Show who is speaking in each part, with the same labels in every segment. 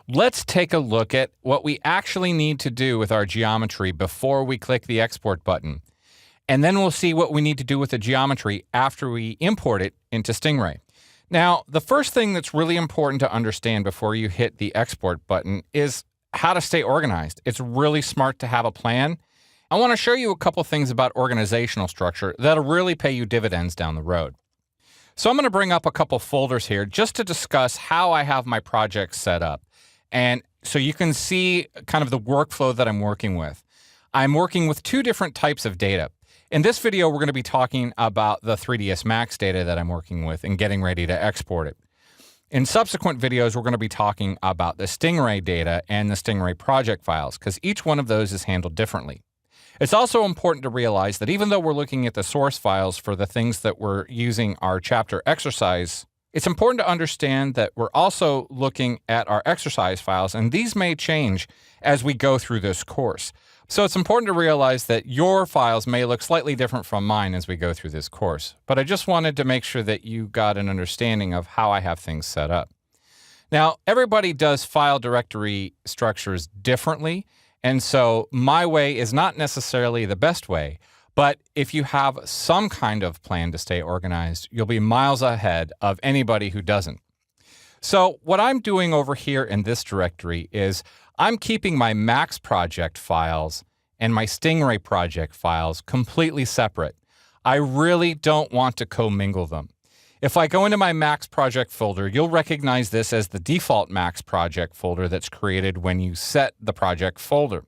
Speaker 1: Let's take a look at what we actually need to do with our geometry before we click the export button. And then we'll see what we need to do with the geometry after we import it into Stingray. Now, the first thing that's really important to understand before you hit the export button is how to stay organized. It's really smart to have a plan. I want to show you a couple things about organizational structure that'll really pay you dividends down the road. So I'm going to bring up a couple folders here just to discuss how I have my projects set up. And so you can see kind of the workflow that I'm working with. I'm working with two different types of data. In this video, we're going to be talking about the 3ds Max data that I'm working with and getting ready to export it. In subsequent videos, we're going to be talking about the Stingray data and the Stingray project files, because each one of those is handled differently. It's also important to realize that even though we're looking at the source files for the things that we're using our chapter exercise, it's important to understand that we're also looking at our exercise files, and these may change as we go through this course. So it's important to realize that your files may look slightly different from mine as we go through this course. But I just wanted to make sure that you got an understanding of how I have things set up. Now, everybody does file directory structures differently, and so my way is not necessarily the best way. But if you have some kind of plan to stay organized, you'll be miles ahead of anybody who doesn't. So what I'm doing over here in this directory is I'm keeping my Max project files and my Stingray project files completely separate. I really don't want to commingle them. If I go into my Max project folder, you'll recognize this as the default Max project folder that's created when you set the project folder.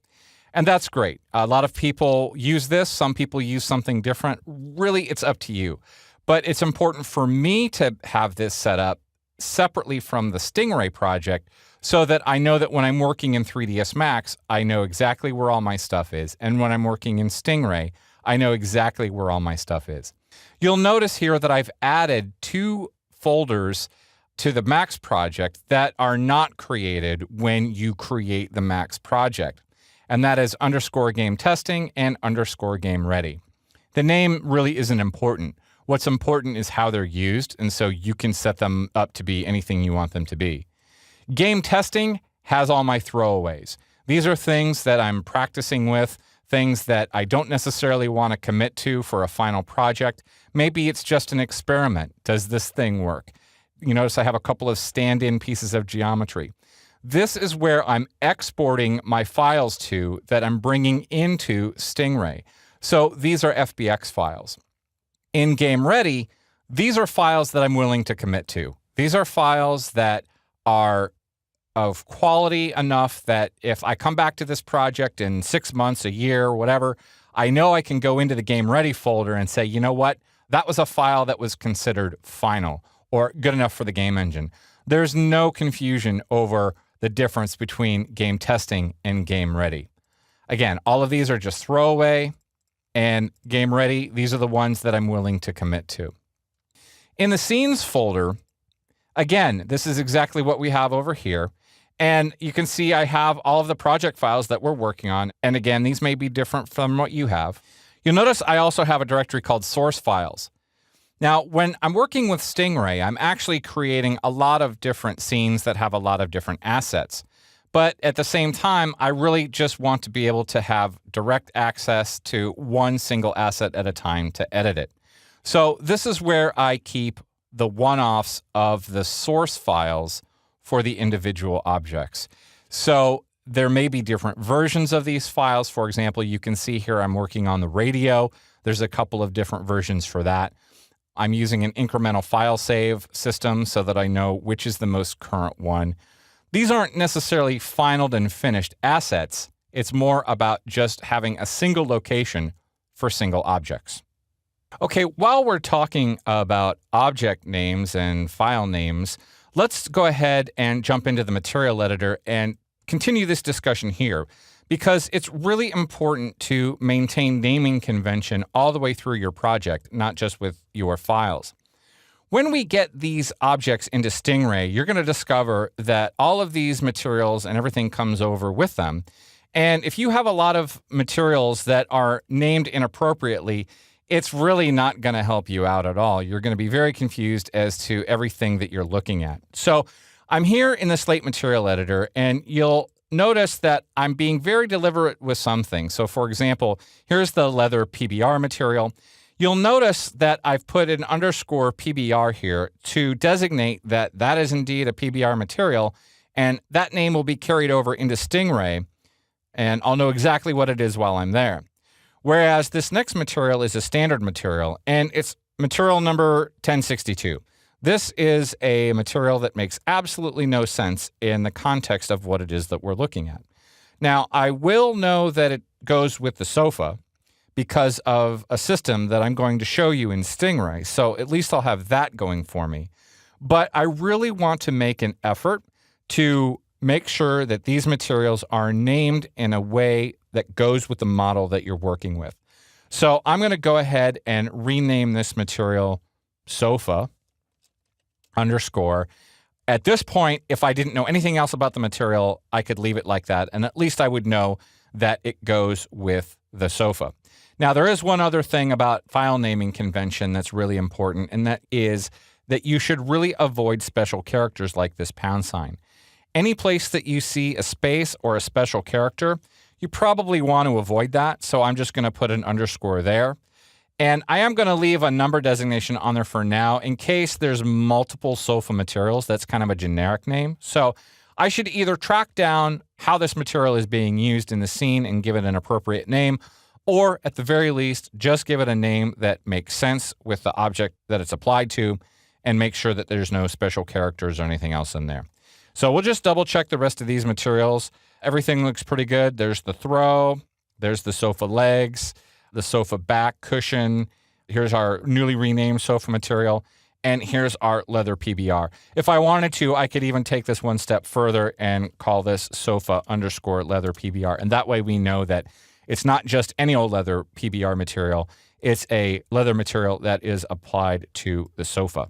Speaker 1: And that's great. A lot of people use this. Some people use something different. Really, it's up to you. But it's important for me to have this set up separately from the Stingray project so that I know that when I'm working in 3ds Max, I know exactly where all my stuff is. And when I'm working in Stingray, I know exactly where all my stuff is. You'll notice here that I've added two folders to the Max project that are not created when you create the Max project. And that is _game testing and _game ready. The name really isn't important. What's important is how they're used, and so you can set them up to be anything you want them to be. Game testing has all my throwaways. These are things that I'm practicing with, things that I don't necessarily want to commit to for a final project. Maybe it's just an experiment. Does this thing work? You notice I have a couple of stand-in pieces of geometry. This is where I'm exporting my files to that I'm bringing into Stingray. So these are FBX files. In Game Ready, these are files that I'm willing to commit to. These are files that are of quality enough that if I come back to this project in 6 months, a year, whatever, I know I can go into the Game Ready folder and say, you know what, that was a file that was considered final or good enough for the game engine. There's no confusion over the difference between game testing and game ready. Again, all of these are just throwaway, and game ready, these are the ones that I'm willing to commit to. In the scenes folder, again, this is exactly what we have over here. And you can see I have all of the project files that we're working on. And again, these may be different from what you have. You'll notice I also have a directory called source files. Now, when I'm working with Stingray, I'm actually creating a lot of different scenes that have a lot of different assets. But at the same time, I really just want to be able to have direct access to one single asset at a time to edit it. So this is where I keep the one-offs of the source files for the individual objects. So there may be different versions of these files. For example, you can see here I'm working on the radio. There's a couple of different versions for that. I'm using an incremental file save system so that I know which is the most current one. These aren't necessarily final and finished assets. It's more about just having a single location for single objects. Okay, while we're talking about object names and file names, let's go ahead and jump into the material editor and continue this discussion here, because it's really important to maintain naming convention all the way through your project, not just with your files. When we get these objects into Stingray, you're going to discover that all of these materials and everything comes over with them. And if you have a lot of materials that are named inappropriately, it's really not going to help you out at all. You're going to be very confused as to everything that you're looking at. So I'm here in the Slate Material Editor, and you'll notice that I'm being very deliberate with some things. So, for example, here's the leather PBR material. You'll notice that I've put an underscore PBR here to designate that that is indeed a PBR material, and that name will be carried over into Stingray, and I'll know exactly what it is while I'm there. Whereas this next material is a standard material, and it's material number 1062. This is a material that makes absolutely no sense in the context of what it is that we're looking at. Now, I will know that it goes with the sofa because of a system that I'm going to show you in Stingray, so at least I'll have that going for me. But I really want to make an effort to make sure that these materials are named in a way that goes with the model that you're working with. So I'm going to go ahead and rename this material sofa underscore. At this point, if I didn't know anything else about the material, I could leave it like that, and at least I would know that it goes with the sofa. Now, there is one other thing about file naming convention that's really important, and that is that you should really avoid special characters like this £. Any place that you see a space or a special character, you probably want to avoid that, so I'm just going to put an underscore there. And I am going to leave a number designation on there for now in case there's multiple sofa materials. That's kind of a generic name. So I should either track down how this material is being used in the scene and give it an appropriate name, or at the very least, just give it a name that makes sense with the object that it's applied to and make sure that there's no special characters or anything else in there. So we'll just double check the rest of these materials. Everything looks pretty good. There's the throw, there's the sofa legs, the sofa back cushion. Here's our newly renamed sofa material, and here's our leather PBR. If I wanted to, I could even take this one step further and call this sofa underscore leather PBR. And that way we know that it's not just any old leather PBR material. It's a leather material that is applied to the sofa.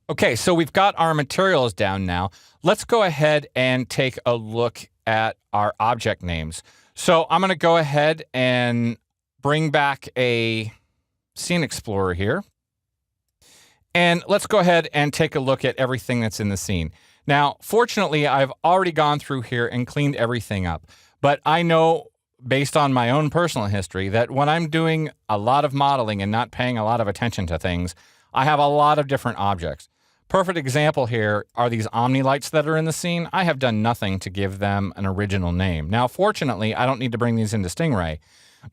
Speaker 1: Okay, so we've got our materials down now. Let's go ahead and take a look at our object names. So I'm going to go ahead and bring back a Scene Explorer here. And let's go ahead and take a look at everything that's in the scene. Now, fortunately, I've already gone through here and cleaned everything up. But I know, based on my own personal history, that when I'm doing a lot of modeling and not paying a lot of attention to things, I have a lot of different objects. Perfect example here are these Omni lights that are in the scene. I have done nothing to give them an original name. Now, fortunately, I don't need to bring these into Stingray,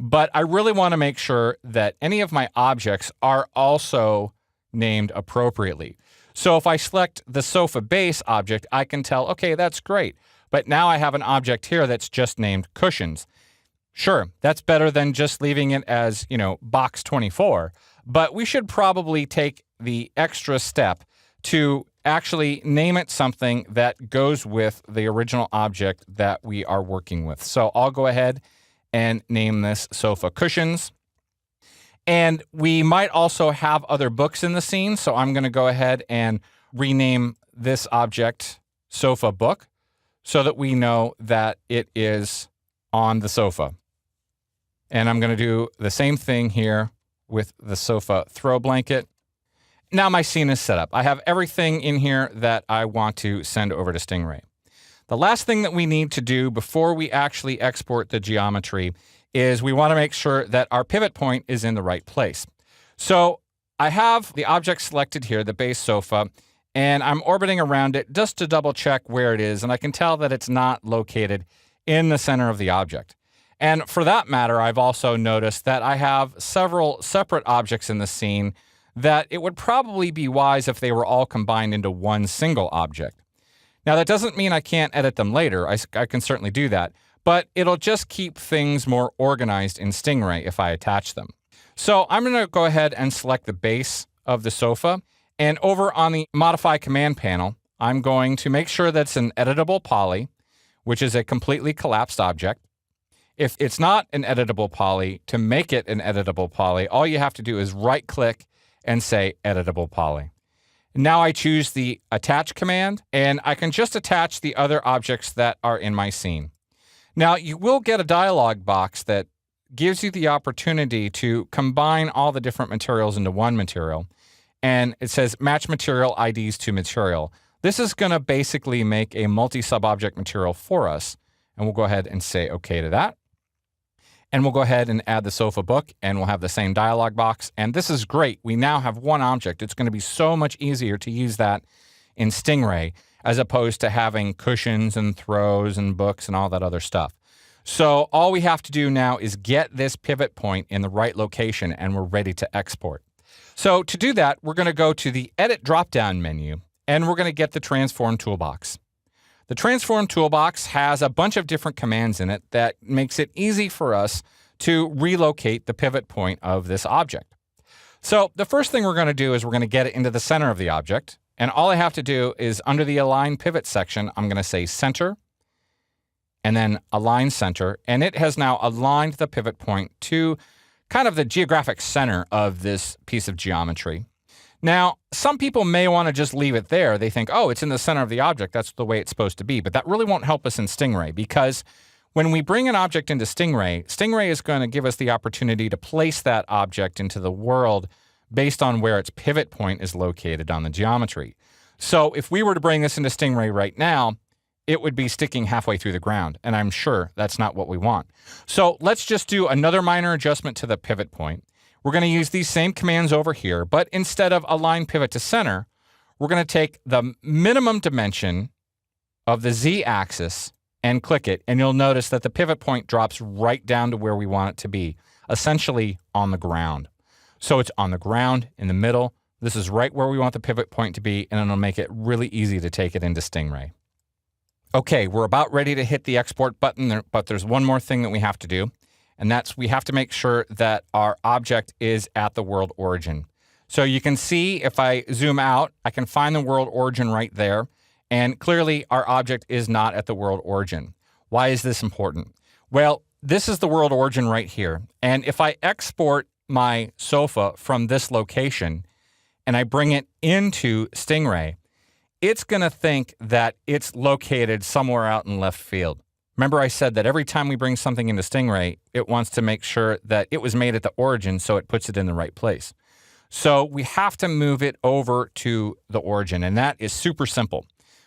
Speaker 1: but I really want to make sure that any of my objects are also named appropriately. So if I select the sofa base object, I can tell, okay, that's great. But now I have an object here that's just named cushions. Sure, that's better than just leaving it as, box 24. But we should probably take the extra step to actually name it something that goes with the original object that we are working with. So I'll go ahead and name this sofa cushions. And we might also have other books in the scene, so I'm going to go ahead and rename this object sofa book so that we know that it is on the sofa. And I'm going to do the same thing here with the sofa throw blanket. Now my scene is set up. I have everything in here that I want to send over to Stingray. The last thing that we need to do before we actually export the geometry is we want to make sure that our pivot point is in the right place. So I have the object selected here, the base sofa, and I'm orbiting around it just to double check where it is, and I can tell that it's not located in the center of the object. And for that matter, I've also noticed that I have several separate objects in the scene that it would probably be wise if they were all combined into one single object. Now, that doesn't mean I can't edit them later. I can certainly do that, but it'll just keep things more organized in Stingray if I attach them. So I'm going to go ahead and select the base of the sofa, and over on the Modify Command panel, I'm going to make sure that's an editable poly, which is a completely collapsed object. If it's not an editable poly, to make it an editable poly, all you have to do is right-click and say editable poly. Now I choose the attach command, and I can just attach the other objects that are in my scene. Now you will get a dialog box that gives you the opportunity to combine all the different materials into one material, and it says match material IDs to material. This is going to basically make a multi-sub-object material for us. And we'll go ahead and say OK to that. And we'll go ahead and add the sofa book, and we'll have the same dialog box. And this is great. We now have one object. It's going to be so much easier to use that in Stingray as opposed to having cushions and throws and books and all that other stuff. So all we have to do now is get this pivot point in the right location, and we're ready to export. So to do that, we're going to go to the Edit drop-down menu, and we're going to get the Transform toolbox. The Transform toolbox has a bunch of different commands in it that makes it easy for us to relocate the pivot point of this object. So the first thing we're going to do is we're going to get it into the center of the object. And all I have to do is under the Align Pivot section, I'm going to say Center and then Align Center. And it has now aligned the pivot point to kind of the geographic center of this piece of geometry. Now, some people may want to just leave it there. They think, oh, it's in the center of the object. That's the way it's supposed to be. But that really won't help us in Stingray, because when we bring an object into Stingray, Stingray is going to give us the opportunity to place that object into the world based on where its pivot point is located on the geometry. So if we were to bring this into Stingray right now, it would be sticking halfway through the ground. And I'm sure that's not what we want. So let's just do another minor adjustment to the pivot point. We're going to use these same commands over here, but instead of Align Pivot to Center, we're going to take the minimum dimension of the Z-axis and click it, and you'll notice that the pivot point drops right down to where we want it to be, essentially on the ground. So it's on the ground, in the middle. This is right where we want the pivot point to be, and it'll make it really easy to take it into Stingray. Okay, we're about ready to hit the export button, but there's one more thing that we have to do. And that's we have to make sure that our object is at the world origin. So you can see if I zoom out, I can find the world origin right there. And clearly our object is not at the world origin. Why is this important? Well, this is the world origin right here. And if I export my sofa from this location and I bring it into Stingray, it's going to think that it's located somewhere out in left field. Remember I said that every time we bring something into Stingray, it wants to make sure that it was made at the origin so it puts it in the right place. So we have to move it over to the origin, and that is super simple.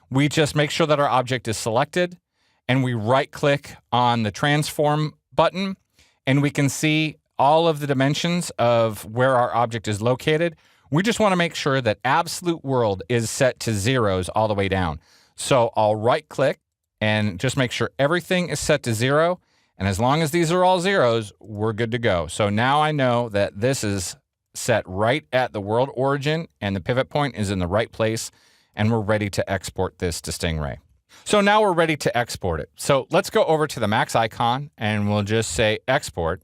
Speaker 1: We just make sure that our object is selected, and we right-click on the Transform button, and we can see all of the dimensions of where our object is located. We just want to make sure that absolute world is set to zeros all the way down. So I'll right-click and just make sure everything is set to 0. And as long as these are all zeros, we're good to go. So now I know that this is set right at the world origin and the pivot point is in the right place, and we're ready to export this to Stingray. So now we're ready to export it. So let's go over to the Max icon and we'll just say Export.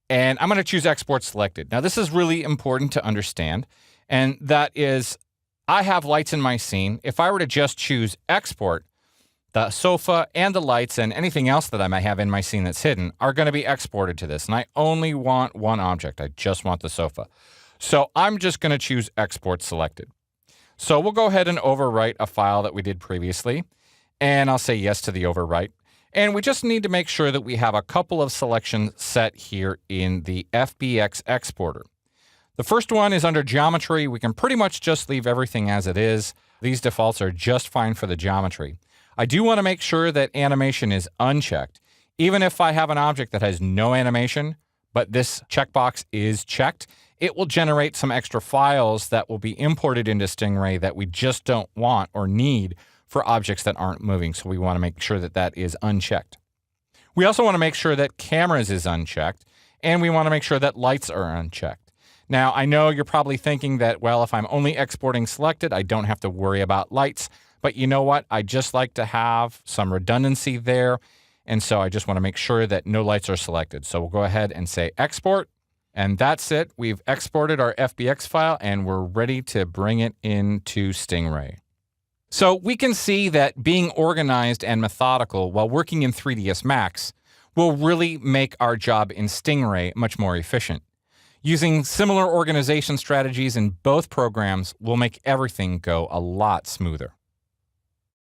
Speaker 1: And I'm going to choose Export Selected. Now this is really important to understand, and that is I have lights in my scene. If I were to just choose Export, the sofa and the lights and anything else that I might have in my scene that's hidden are going to be exported to this. And I only want one object. I just want the sofa. So I'm just going to choose Export Selected. So we'll go ahead and overwrite a file that we did previously. And I'll say yes to the overwrite. And we just need to make sure that we have a couple of selections set here in the FBX exporter. The first one is under geometry. We can pretty much just leave everything as it is. These defaults are just fine for the geometry. I do want to make sure that animation is unchecked. Even if I have an object that has no animation, but this checkbox is checked, it will generate some extra files that will be imported into Stingray that we just don't want or need for objects that aren't moving. So we want to make sure that that is unchecked. We also want to make sure that cameras is unchecked, and we want to make sure that lights are unchecked. Now, I know you're probably thinking that, well, if I'm only exporting selected, I don't have to worry about lights. But you know what? I just like to have some redundancy there. And so I just want to make sure that no lights are selected. So we'll go ahead and say Export. And that's it. We've exported our FBX file and we're ready to bring it into Stingray. So we can see that being organized and methodical while working in 3ds Max will really make our job in Stingray much more efficient. Using similar organization strategies in both programs will make everything go a lot smoother.